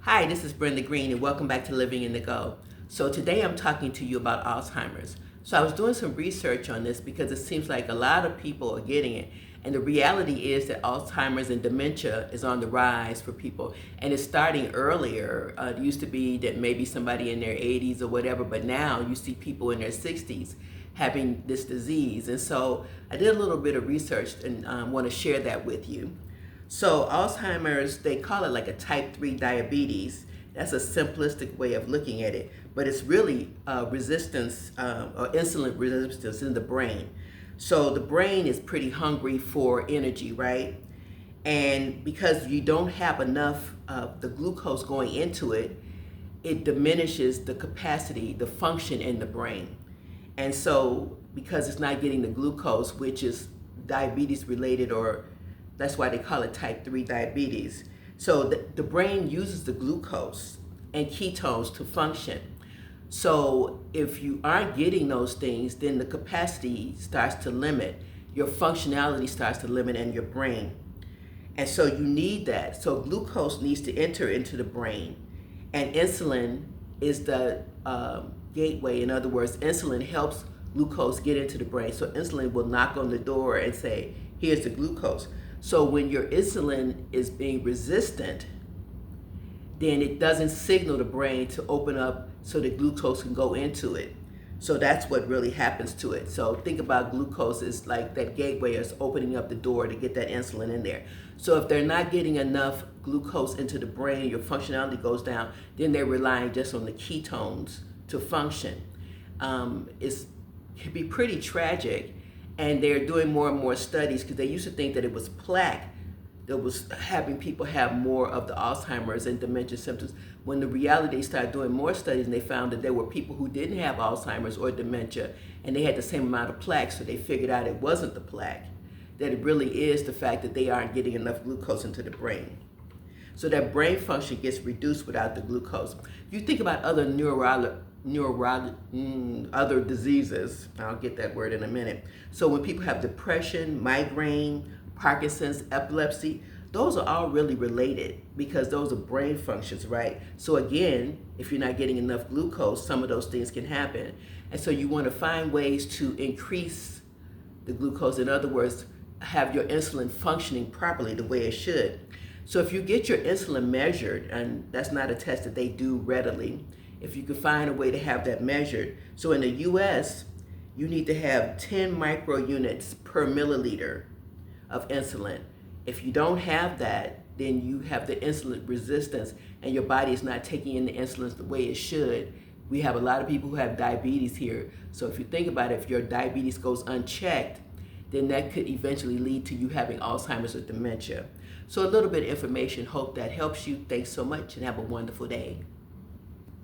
Hi, this is Brenda Green, and welcome back to Living in the Go. So today I'm talking to you about Alzheimer's. So I was doing some research on this because it seems like a lot of people are getting it. And the reality is that Alzheimer's and dementia is on the rise for people. And it's starting earlier. It used to be that maybe somebody in their 80s or whatever, but now you see people in their 60s having this disease. And so I did a little bit of research and want to share that with you. So Alzheimer's, they call it like a type 3 diabetes. That's a simplistic way of looking at it, but it's really resistance or insulin resistance in the brain. So the brain is pretty hungry for energy, right? And because you don't have enough of the glucose going into it, it diminishes the capacity, the function in the brain. And so because it's not getting the glucose, which is diabetes related, or that's why they call it type 3 diabetes. So the brain uses the glucose and ketones to function. So if you aren't getting those things, then the capacity starts to limit. Your functionality starts to limit in your brain. And so you need that. So glucose needs to enter into the brain. And insulin is the gateway. In other words, insulin helps glucose get into the brain. So insulin will knock on the door and say, here's the glucose. So when your insulin is being resistant, then it doesn't signal the brain to open up so the glucose can go into it. So that's what really happens to it. So think about glucose as like that gateway is opening up the door to get that insulin in there. So if they're not getting enough glucose into the brain, your functionality goes down, then they're relying just on the ketones to function. It can be pretty tragic. And they're doing more and more studies because they used to think that it was plaque that was having people have more of the Alzheimer's and dementia symptoms. When the reality, they started doing more studies and they found that there were people who didn't have Alzheimer's or dementia and they had the same amount of plaque, so they figured out it wasn't the plaque, that it really is the fact that they aren't getting enough glucose into the brain. So that brain function gets reduced without the glucose. If you think about other other diseases, I'll get that word in a minute. So when people have depression, migraine, Parkinson's, epilepsy, those are all really related because those are brain functions, right? So again, if you're not getting enough glucose, some of those things can happen. And so you want to find ways to increase the glucose. In other words, have your insulin functioning properly the way it should. So if you get your insulin measured, and that's not a test that they do readily, if you can find a way to have that measured. So in the US, you need to have 10 microunits per milliliter of insulin. If you don't have that, then you have the insulin resistance and your body is not taking in the insulin the way it should. We have a lot of people who have diabetes here. So if you think about it, if your diabetes goes unchecked, then that could eventually lead to you having Alzheimer's or dementia. So a little bit of information, hope that helps you. Thanks so much and have a wonderful day.